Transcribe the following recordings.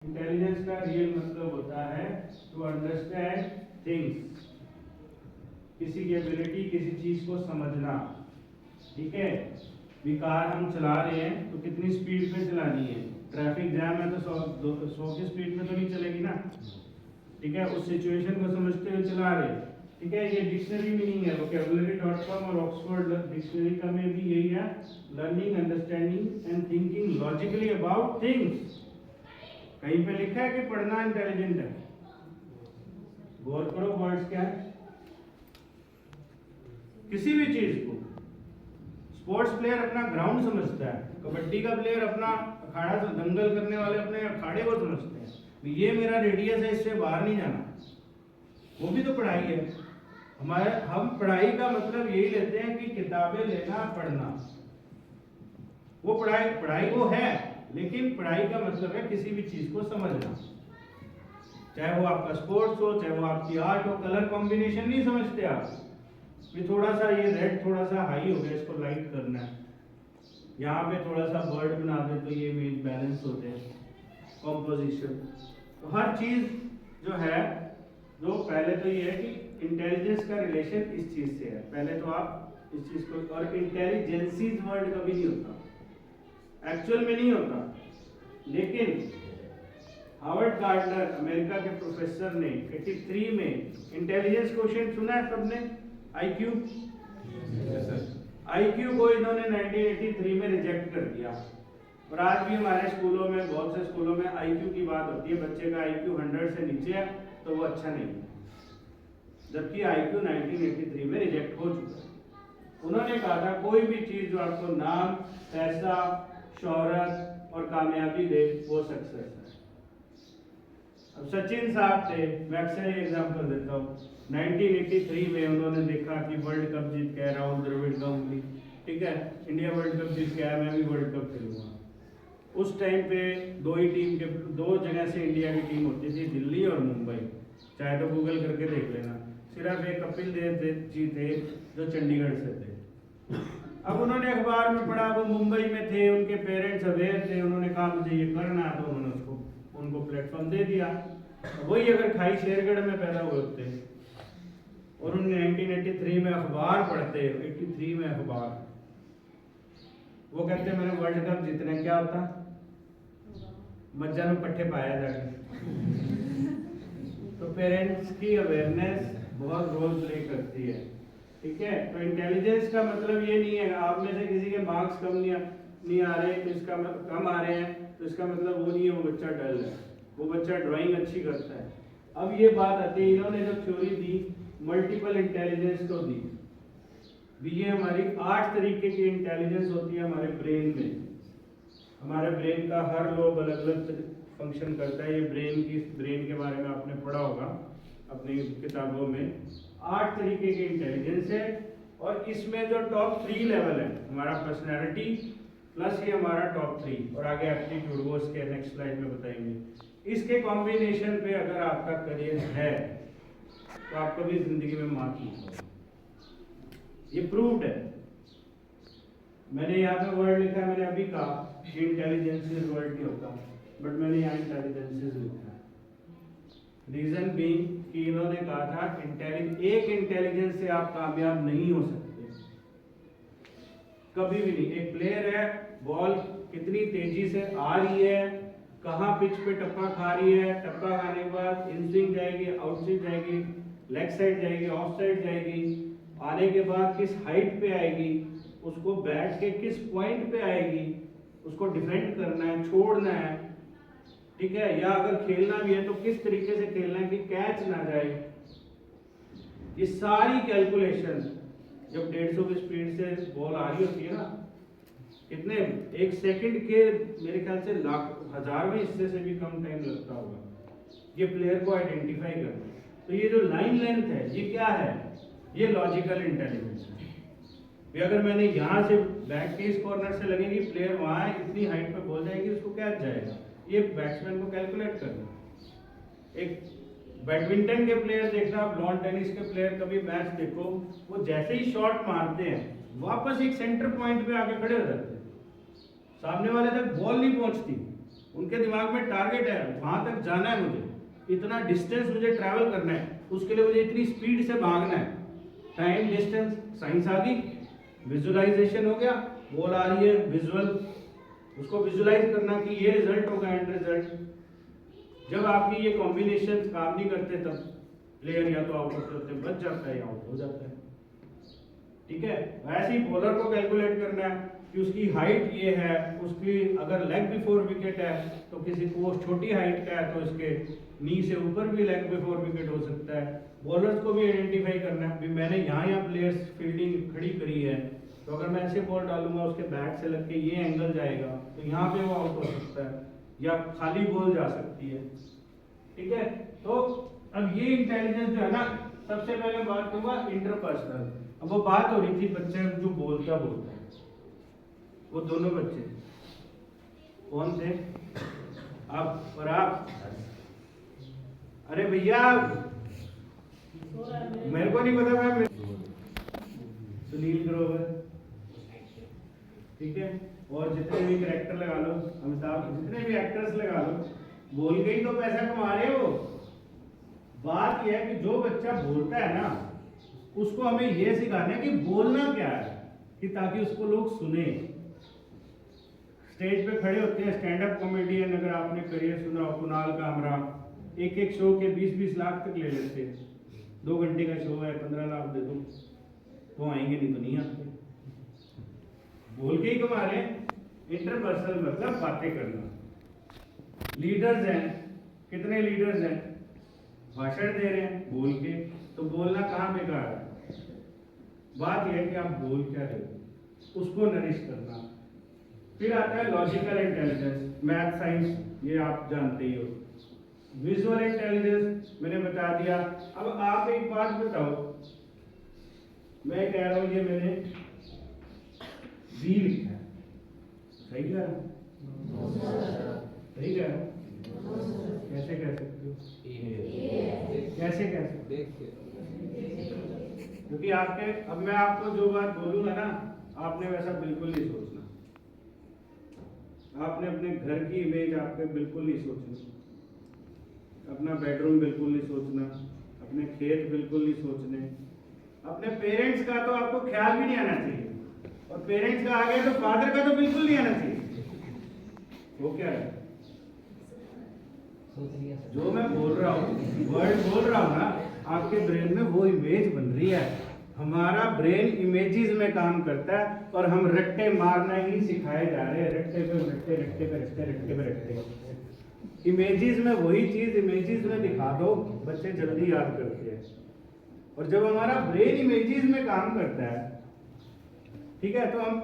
Intelligence का real मतलब होता है टू अंडरस्टैंड थिंग्स, किसी की एबिलिटी, किसी चीज को समझना। ठीक है, भी कार हम चला रहे हैं तो कितनी स्पीड पे चलानी है, ट्रैफिक जैम है तो 100 की स्पीड में तो नहीं चलेगी ना। ठीक है, उस सिचुएशन को समझते हुए चला रहे हैं। ठीक है, ये डिक्शनरी मीनिंग है vocabulary.com और ऑक्सफोर्ड डिक्शनरी का में भी यही है, learning, understanding and thinking logically about things. कहीं पे लिखा है कि पढ़ना इंटेलिजेंट है? गौर करो वर्ड्स क्या है। किसी भी चीज को स्पोर्ट्स प्लेयर अपना ग्राउंड समझता है, कबड्डी का प्लेयर अपना अखाड़ा, दंगल करने वाले अपने अखाड़े को समझते हैं, ये मेरा रेडियस है, इससे बाहर नहीं जाना। वो भी तो पढ़ाई है। हमारे हम पढ़ाई का मतलब यही लेते हैं कि किताबें लेना, पढ़ना। वो पढ़ाई वो है, लेकिन पढ़ाई का मतलब है किसी भी चीज को समझना, चाहे वो आपका स्पोर्ट्स हो, चाहे वो आपकी आर्ट हो। कलर कॉम्बिनेशन नहीं समझते आप, ये थोड़ा सा, ये रेड थोड़ा सा हाई हो गया, इसको लाइट करना है, यहाँ पे थोड़ा सा बर्ड बना दे तो ये इमेज बैलेंस होते हैं, कॉम्पोजिशन। तो हर चीज जो है, जो पहले तो ये है कि इंटेलिजेंस का रिलेशन इस चीज से है। पहले तो आप इस चीज को, और इंटेलिजेंसीज वर्ड कभी नहीं होता, एक्चुअल में नहीं होता, लेकिन हार्वर्ड गार्डनर अमेरिका के प्रोफेसर ने 83 में इंटेलिजेंस क्वेश्चन सुना है सबने, आईक्यू। आईक्यू को इन्होंने 1983 में रिजेक्ट कर दिया। और आज भी हमारे स्कूलों में, बहुत से स्कूलों में आईक्यू की बात होती है, बच्चे का आईक्यू 100 से नीचे है तो वो अच्छा नहीं है, जबकि आईक्यू 1983 में रिजेक्ट हो चुका है। उन्होंने कहा था कोई भी चीज जो आपको नाम, पैसा, शोहरत और कामयाबी दे वो सक्सेस है। अब सचिन साहब थे, मैं अक्सर ये एग्जांपल देता हूँ, 1983 में उन्होंने देखा कि वर्ल्ड कप जीत के राहुल द्रविड़ गांगुली, ठीक है, इंडिया वर्ल्ड कप जीत के आया, मैं भी वर्ल्ड कप खेलूंगा। उस टाइम पे दो ही टीम के, दो जगह से इंडिया की टीम होती थी, दिल्ली और मुंबई, चाहे तो गूगल करके देख लेना। सिर्फ एक कपिल देव जी थे जो चंडीगढ़ से थे। अब उन्होंने अखबार में पढ़ा, वो मुंबई में थे, उनके पेरेंट्स अवेयर थे, उन्होंने कहा मुझे ये करना है, तो उन्होंने उनको प्लेटफॉर्म दे दिया। वही अगर खाई शेरगढ़ में पैदा हुए होते और उन्होंने 1983 में अखबार पढ़ते, 83 में अखबार, वो कहते मैंने वर्ल्ड कप जीतने, क्या होता, मज्जा में पट्टे पाया जाके। तो पेरेंट्स की अवेयरनेस बहुत रोल प्ले करती है। ठीक है, तो इंटेलिजेंस का मतलब ये नहीं है आप में से किसी के मार्क्स कम नहीं आ रहे तो इसका कम आ रहे हैं तो इसका मतलब वो नहीं है वो बच्चा डल है, वो बच्चा ड्राइंग अच्छी करता है। अब ये बात आती है, इन्होंने जो थ्योरी दी मल्टीपल इंटेलिजेंस को दी, भी ये हमारी 8 तरीके की इंटेलिजेंस होती है हमारे ब्रेन में। हमारे ब्रेन का हर लोब अलग अलग फंक्शन करता है। ये ब्रेन के बारे में आपने पढ़ा होगा अपनी किताबों में। 8 तरीके की इंटेलिजेंस है, और इसमें जो टॉप 3 लेवल है हमारा पर्सनैलिटी प्लस ये हमारा टॉप 3, और आगे एप्टीट्यूड वो इसके नेक्स्ट स्लाइड में बताएंगे। इसके कॉम्बिनेशन पे अगर आपका करियर है तो आप कभी जिंदगी में मात नहीं खाओगे, ये प्रूव्ड है। मैंने यहाँ पे वर्ड लिखा है, मैंने अभी कहा कि इंटेलिजेंस वर्ड नहीं होता, बट मैंने यहाँ इंटेलिजेंस लिखा है। रीजन भी कि इन्होंने कहा था एक इंटेलिजेंस से आप कामयाब नहीं हो सकते कभी भी नहीं। एक प्लेयर है, बॉल कितनी तेजी से आ रही है, कहाँ पिच पे टप्पा खा रही है, टप्पा खाने के बाद इन स्विंग जाएगी, आउट स्विंग जाएगी, लेग साइड जाएगी, ऑफ साइड जाएगी, आने के बाद किस हाइट पे आएगी, उसको बैट के किस पॉइंट पे आएगी, उसको डिफेंड करना है, छोड़ना है, ठीक है, या अगर खेलना भी है तो किस तरीके से खेलना है कि कैच ना जाए। ये सारी कैलकुलेशन, जब 150 की स्पीड से बॉल आ रही होती है ना, कितने एक सेकंड के मेरे ख्याल से लाख हजारवें हिस्से से भी कम टाइम लगता होगा ये प्लेयर को आइडेंटिफाई करना। तो ये जो लाइन लेंथ है ये क्या है, ये लॉजिकल इंटेलिजेंस है। अगर मैंने यहाँ से बैट के इस कॉर्नर से लगेगी, प्लेयर वहाँ है, इतनी हाइट पे बॉल जाएगी, उसको कैच जाएगा, ये बैट्समैन को कैलकुलेट करना। एक बैडमिंटन के प्लेयर देखना, आप लॉन टेनिस के प्लेयर कभी मैच देखो, वो जैसे ही शॉट मारते हैं वापस एक सेंटर पॉइंट पे आके खड़े हो जाते हैं, सामने वाले तक बॉल नहीं पहुंचती, उनके दिमाग में टारगेट है, वहां तक जाना है मुझे, इतना डिस्टेंस मुझे ट्रैवल करना है, उसके लिए मुझे इतनी स्पीड से भागना है। टाइम डिस्टेंस साइंस आ गई, विजुअलाइजेशन हो गया, बॉल आ रही है विजुअल, उसको विजुअलाइज करना कि ये रिजल्ट होगा एंड रिजल्ट। जब आपकी ये कॉम्बिनेशन काम नहीं करते तब प्लेयर या तो आउट होते बच जाता है या आउट हो जाता है। ठीक है, वैसे ही बॉलर को कैलकुलेट करना है कि उसकी हाइट ये है, उसकी अगर लेग बिफोर विकेट है तो किसी को छोटी हाइट का है तो इसके नी से ऊपर भी लेग बिफोर विकेट हो सकता है। बॉलर्स को भी आइडेंटिफाई करना है, मैंने यहाँ प्लेयर्स फील्डिंग खड़ी करी है तो अगर मैं ऐसे बॉल डालूंगा उसके बैट से लग के ये एंगल जाएगा तो यहाँ पे वो आउट हो सकता है या खाली बॉल जा सकती है। ठीक है, तो अब ये इंटेलिजेंस जो है ना, सबसे पहले बात करूंगा इंटरपर्सनल। अब वो बात हो रही थी बच्चे जो बोलता है, वो दोनों बच्चे कौन थे? आप और आप? अरे भैया मेरे को नहीं पता, मैं सुनील ग्रोवर, ठीक है, और जितने भी कैरेक्टर लगा लो, अमिताभ, जितने भी एक्टर्स लगा लो, बोल के ही तो पैसा कमा रहे हो। बात यह है कि जो बच्चा बोलता है ना, उसको हमें यह सिखाना है कि बोलना क्या है, कि ताकि उसको लोग सुने। स्टेज पे खड़े होते हैं स्टैंड अप कॉमेडियन, अगर आपने करियर सुना हो, कुणाल कामरा, एक शो के 20-20 लाख तक ले लेते हैं। 2 घंटे का शो है, 15 लाख दे दो तो आएंगे, नहीं तो नहीं आते। बोल के ही कमा रहे हैं। इंटरपर्सनल मतलब बातें करना। लीडर्स हैं, कितने लीडर्स हैं भाषण दे रहे हैं बोल के, तो बोलना कहाँ बेकार है। बात यह है कि आप बोल क्या रहे हो, उसको नरिश करना। फिर आता है लॉजिकल इंटेलिजेंस, मैथ साइंस, ये आप जानते ही हो। विजुअल इंटेलिजेंस मैंने बता दिया। अब आप एक बात बताओ, मैं कह रहा हूं ये मैंने वी लिखा है, सही कह रहा हूं? सही कह रहा हूं? कैसे कह सकते हो? कैसे कह सकते हो? क्योंकि आपके, अब मैं आपको जो बात बोलूंगा ना, आपने वैसा बिल्कुल नहीं सोचना। आपने अपने घर की इमेज आपके बिल्कुल नहीं सोचनी, अपना बेडरूम बिल्कुल नहीं सोचना, अपने खेत बिल्कुल नहीं सोचने, अपने पेरेंट्स का तो आपको ख्याल भी नहीं आना चाहिए, और पेरेंट्स का आ गया तो फादर का तो बिल्कुल नहीं आना चाहिए। वो क्या है जो मैं बोल रहा हूँ, वर्ड बोल रहा हूँ ना, आपके ब्रेन में वो इमेज बन रही है। हमारा ब्रेन इमेजेस में काम करता है और हम रट्टे मारना ही सिखाए जा रहे हैं। रट्टे पे रट्टे, रट्टे पे रट्टे, रट्टे पे रट्टे। इमेजेस में वही चीज इमेजेस में दिखा दो, बच्चे जल्दी याद करते हैं। और जब हमारा ब्रेन इमेजेस में काम करता है, ठीक है, तो हम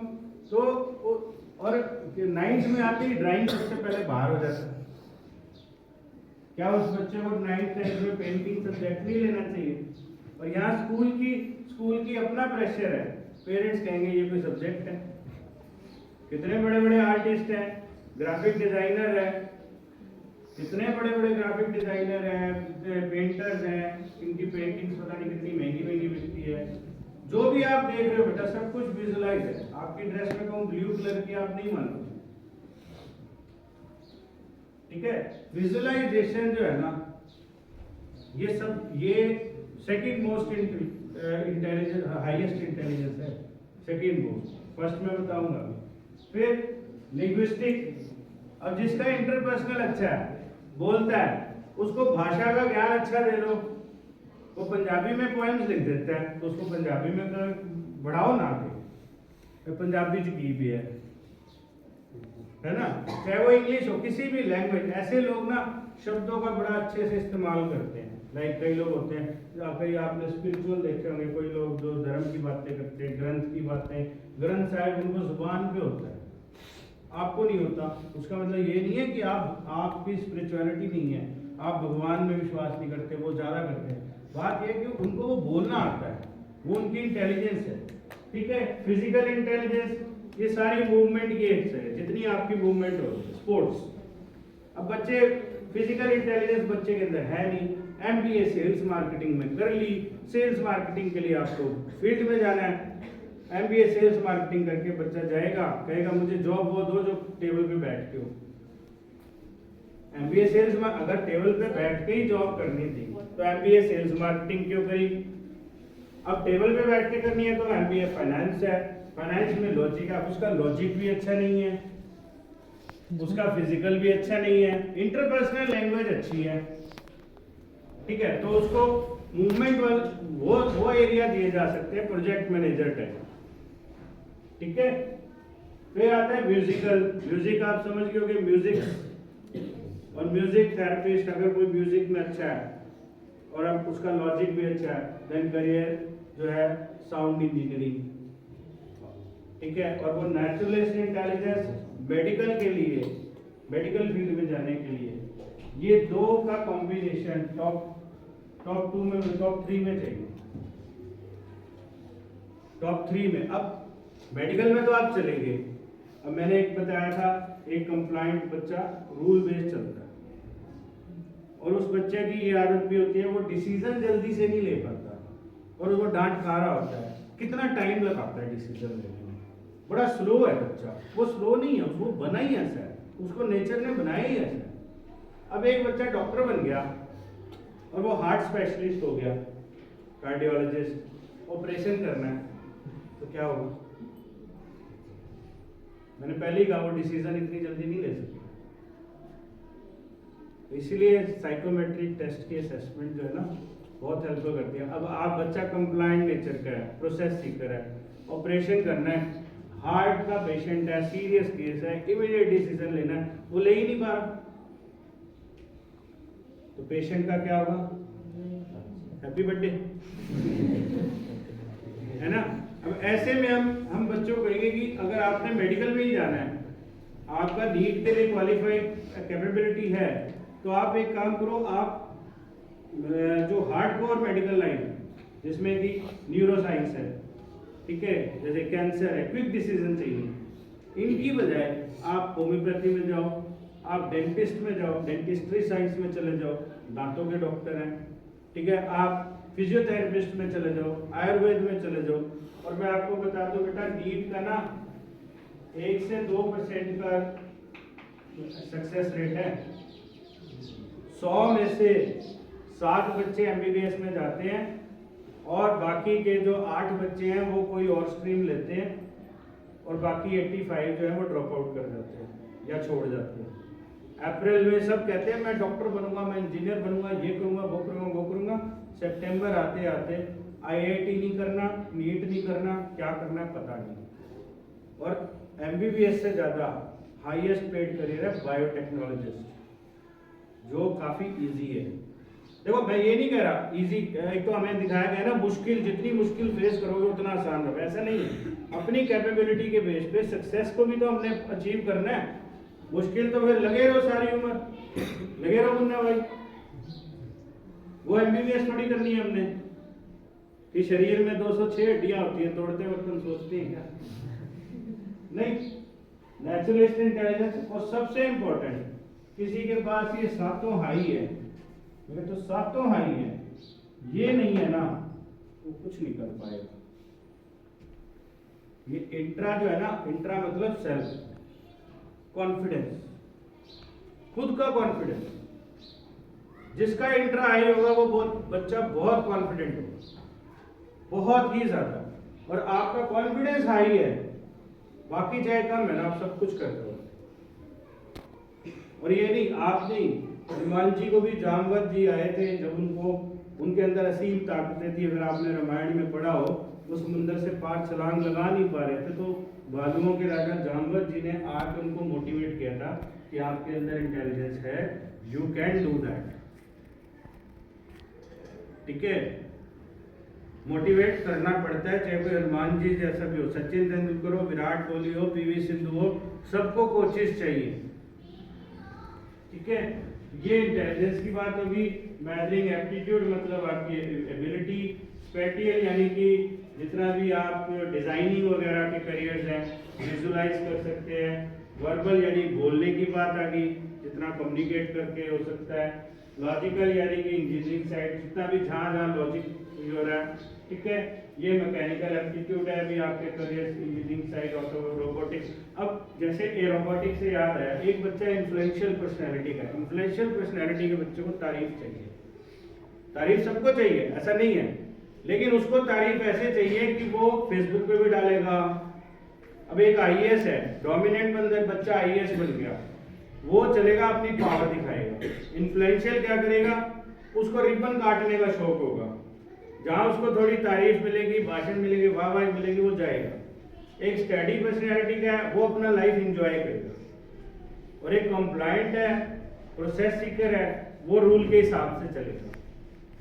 तो और 9th में आते ही ड्राइंग सबसे पहले बाहर हो जाता है। क्या उस बच्चे को 9th 10th में पेंटिंग सब्जेक्ट नहीं लेना चाहिए? और यहाँ स्कूल की अपना प्रेशर है, पेरेंट्स कहेंगे ये कोई सब्जेक्ट है। कितने बड़े बड़े आर्टिस्ट हैं, ग्राफिक डिजाइनर है, कितने बड़े बड़े ग्राफिक डिजाइनर हैं, पेंटर्स हैं, इनकी पेंटिंग्स पता नहीं कितनी महंगी महंगी बिकती है। जो भी आप देख रहे हो बेटा, सब कुछ विजुअलाइज है। आपकी ड्रेस में कहूँ ब्लू कलर की, आप नहीं मानो, ठीक है। विजुअलाइजेशन जो है ना, ये सब, ये second most intelligence, highest intelligence है, सेकंड मोस्ट। फर्स्ट में बताऊंगा। फिर लिंग्विस्टिक, अब जिसका इंटरपर्सनल अच्छा है, बोलता है, उसको भाषा का ज्ञान अच्छा दे दो, वो पंजाबी में पोएम्स लिख देता है, तो उसको पंजाबी में बढ़ाओ ना आगे, पंजाबी च की भी है ना, चाहे वो इंग्लिश हो, किसी भी लैंग्वेज। ऐसे लोग ना शब्दों का बड़ा अच्छे से इस्तेमाल करते हैं। लाइक कई लोग होते हैं, कई आपने स्पिरिचुअल देखे होंगे, कोई लोग जो धर्म की बातें करते हैं, ग्रंथ की बातें, ग्रंथ साहिब उनको जुबान पे होता है, आपको नहीं होता। उसका मतलब ये नहीं है कि आपकी स्पिरिचुअलिटी नहीं है, आप भगवान में विश्वास नहीं करते, वो ज़्यादा करते हैं। बात यह कि उनको वो बोलना आता है, वो उनकी इंटेलिजेंस है, ठीक है। फिजिकल इंटेलिजेंस, ये सारी मूवमेंट की एक से है, जितनी आपकी मूवमेंट हो, स्पोर्ट्स। अब बच्चे, फिजिकल इंटेलिजेंस बच्चे के अंदर है नहीं, MBA सेल्स मार्केटिंग में कर ली, सेल्स मार्केटिंग के लिए आपको फील्ड में जाना है, MBA सेल्स मार्केटिंग करके बच्चा जाएगा, कहेगा मुझे जॉब वो दो जो टेबल पे बैठ के हो, एमबीए सेल्स में अगर टेबल पे बैठ के ही जॉब करनी थी तो एमबीए सेल्स मार्केटिंग क्यों करी? अब टेबल पे बैठ के करनी है तो एमबीए फाइनेंस है, फाइनेंस में लॉजिक है, उसका लॉजिक भी अच्छा नहीं है, उसका फिजिकल भी अच्छा नहीं है, इंटरपर्सनल लैंग्वेज अच्छी है, ठीक है, तो उसको मूवमेंट वो एरिया दिए जा सकते हैं प्रोजेक्ट मैनेजर टाइप, ठीक है। फिर आता है म्यूजिकल, म्यूजिक आप समझ गए होंगे, म्यूजिक और म्यूजिक थेरेपिस्ट, अगर कोई म्यूजिक में अच्छा है और अब उसका लॉजिक भी अच्छा है, देन करियर जो है साउंड इंजीनियरिंग, ठीक है। और वो नेचुरलिस्ट इंटेलिजेंस मेडिकल के लिए, मेडिकल फील्ड में जाने के लिए, ये दो का कॉम्बिनेशन टॉप 2 में, टॉप 3 में चाहिए, टॉप 3 में। अब मेडिकल में तो आप चलेंगे, अब मैंने एक बताया था, एक कंप्लाइंट बच्चा रूल बेस्ड चलता है और उस बच्चे की ये आदत भी होती है, वो डिसीजन जल्दी से नहीं ले पाता और वो डांट खा रहा होता है, कितना टाइम लगाता है डिसीजन लेने में, बड़ा स्लो है बच्चा। वो स्लो नहीं है, उसको बना ही ऐसा है, उसको नेचर ने बनाया ही ऐसा है। अब एक बच्चा डॉक्टर बन गया और वो हार्ट स्पेशलिस्ट हो गया, कार्डियोलॉजिस्ट, ऑपरेशन करना है, तो क्या होगा? मैंने पहले ही कहा वो डिसीजन इतनी जल्दी नहीं ले सकते, इसीलिए साइकोमेट्रिक टेस्ट की असेसमेंट जो है ना बहुत हेल्प करती है। अब आप बच्चा कंप्लाइंट नेचर का है, प्रोसेस सीकर है, ऑपरेशन करना है, हार्ट का पेशेंट है, सीरियस केस है, इमीडिएट डिसीजन लेना है, वो ले ही नहीं पा रहा, तो पेशेंट का क्या होगा? हैप्पी बर्थडे, है ना। अब ऐसे में हम बच्चों को कहेंगे कि अगर आपने मेडिकल में ही जाना है, आपका नीट के लिए क्वालिफाइड कैपेबिलिटी है, तो आप एक काम करो, आप जो हार्डकोर मेडिकल लाइन जिसमें कि न्यूरो साइंस है, ठीक है, जैसे कैंसर है, क्विक डिसीजन चाहिए, इनकी बजाय आप होम्योपैथी में जाओ, आप डेंटिस्ट में जाओ, डेंटिस्ट्री साइंस में चले जाओ, दांतों के डॉक्टर हैं, ठीक है, आप फिजियोथेरेपिस्ट में चले जाओ, आयुर्वेद में चले जाओ। और मैं आपको बता दूं बेटा, नीट का ना 1 से 2% का सक्सेस रेट है, 100 में से 7 बच्चे एमबीबीएस में जाते हैं और बाकी के जो 8 बच्चे हैं वो कोई और स्ट्रीम लेते हैं और बाकी 85 जो है वो ड्रॉप आउट कर जाते हैं या छोड़ जाते हैं। अप्रैल में सब कहते हैं मैं डॉक्टर बनूंगा, मैं इंजीनियर बनूंगा, ये करूंगा, वो करूंगा, वो करूंगा, सितंबर आते आते आईआईटी नहीं करना, नीट नहीं करना, क्या करना है पता नहीं। और एमबीबीएस से ज़्यादा हाईएस्ट पेड करियर है बायोटेक्नोलॉजिस्ट, जो काफ़ी इजी है। देखो मैं ये नहीं कह रहा इजी, एक तो हमें दिखाया गया ना मुश्किल, जितनी मुश्किल फेस करोगे उतना आसान होगा, ऐसा नहीं है। अपनी कैपेबिलिटी के बेस पे सक्सेस को भी तो हमने अचीव करना है, मुश्किल तो फिर लगे रहो सारी उम्र, लगे रहो मुन्ना भाई। वो एमबीबीएस थोड़ी करनी है हमने कि शरीर में 206 हड्डियां होती हैं, तोड़ते वक्त हम सोचते हैं क्या? नहीं, नेचुरलिस्ट इंटेलिजेंस। और सबसे इंपॉर्टेंट, किसी के पास ये 7 हाई है, मेरे तो 7 हाई है, ये नहीं है ना, वो कुछ नहीं कर पाएगा। ये इंट्रा जो है ना, इंट्रा मतलब सेल्फ कॉन्फिडेंस, खुद का कॉन्फिडेंस। जिसका इंट्रा हाई होगा वो बच्चा बहुत कॉन्फिडेंट होगा, बहुत ही ज्यादा। और आपका कॉन्फिडेंस हाई है, बाकी चाहे कम है ना, आप सब कुछ करते हो। और ये नहीं, आप नहीं, हनुमान जी को भी जामवंत जी आए थे, जब उनके अंदर असीम ताकतें थी। अगर आपने रामायण में पढ़ा हो, वो समुद्र से पार छलांग लगा नहीं पा रहे थे, तो भालुओं के राजा जामवंत जी ने आके उनको मोटिवेट किया था कि आपके अंदर इंटेलिजेंस है, यू कैन डू दैट, ठीक है। मोटिवेट करना पड़ता है, चाहे कोई हनुमान जी जैसा भी हो, सचिन तेंदुलकर हो, विराट कोहली हो, पीवी सिंधु हो, सबको कोचेस चाहिए, ठीक है। ये इंटेलिजेंस की बात होगी। मैथरिंग एप्टीट्यूड मतलब आपकी एबिलिटी, स्पेटियल यानी कि जितना भी आप डिजाइनिंग वगैरह के करियर्स हैं विजुलाइज कर सकते हैं, वर्बल यानी बोलने की बात आ गई, जितना कम्युनिकेट करके हो सकता है, लॉजिकल यानी कि इंजीनियरिंग साइड जितना भी जहाँ लॉजिक हो रहा है, ठीक है। ये मैकेनिकल एप्टीट्यूड है अभी आपके career engineering side, auto robotics. अब जैसे ए रोबोटिक्स से याद है, एक बच्चा इन्फ्लुएंशियल पर्सनैलिटी का, इन्फ्लुएंशियल पर्सनैलिटी के बच्चे को तारीफ चाहिए। तारीफ सबको चाहिए, ऐसा नहीं है, लेकिन उसको तारीफ ऐसे चाहिए कि वो फेसबुक पे भी डालेगा। अब एक आईएएस है, डोमिनेंट बच्चा आईएएस बन गया, वो चलेगा अपनी पावर दिखाएगा। इन्फ्लुएंशियल क्या करेगा, उसको रिबन काटने का शौक होगा, जहां उसको थोड़ी तारीफ मिलेगी, भाषण मिलेगी, वाहवाही मिलेगी, वो जाएगा। एक स्टडी पर्सनैलिटी का है, वो अपना लाइफ एंजॉय करेगा। और एक कंप्लायंट है, प्रोसेस सीकर है, वो रूल के हिसाब से चलेगा।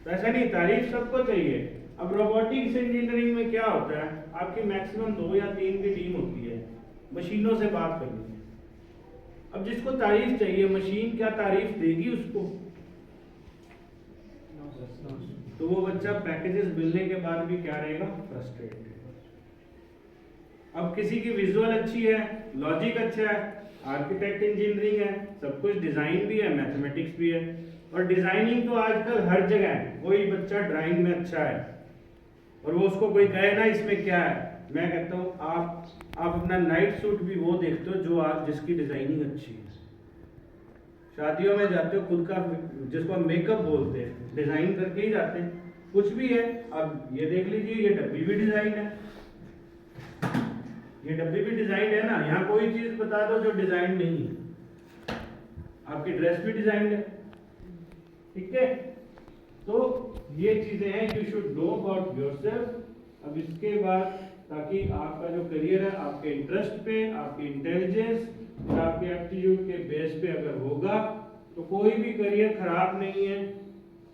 तो ऐसा नहीं, तारीफ सबको चाहिए। अब रोबोटिक्स इंजीनियरिंग में क्या होता है, आपकी मैक्सिमम 2 या 3 की टीम होती है, मशीनों से बात करनी है। अब जिसको तारीफ चाहिए, मशीन क्या तारीफ देगी उसको? तो वो बच्चा पैकेजेस मिलने के बाद भी क्या रहेगा, फ्रस्ट्रेटेड। अब किसी की विजुअल अच्छी है, लॉजिक अच्छा है, आर्किटेक्ट इंजीनियरिंग है, सब कुछ डिजाइन भी है, मैथमेटिक्स भी है। और डिजाइनिंग तो आजकल हर जगह है, कोई बच्चा ड्राइंग में अच्छा है और वो उसको कोई कहे ना इसमें क्या है, मैं कहता हूँ आप अपना नाइट सूट भी वो देखते हो जो आज जिसकी डिजाइनिंग अच्छी है। शादियों में जाते हो, खुद का जिसको हम मेकअप बोलते हैं, डिजाइन करके ही जाते हैं, कुछ भी है। अब ये देख लीजिए, ये डब्बी भी डिजाइन है, ये डब्बी भी डिजाइन है ना। यहाँ कोई चीज बता दो जो डिजाइन नहीं है, आपकी ड्रेस भी डिजाइन है, ठीक है। तो ये चीजें हैं, you should know about yourself. अब इसके बाद, ताकि आपका जो करियर है आपके इंटरेस्ट पे, आपके इंटेलिजेंस और आपके एप्टीट्यूड के बेस पे अगर होगा तो कोई भी करियर खराब नहीं है।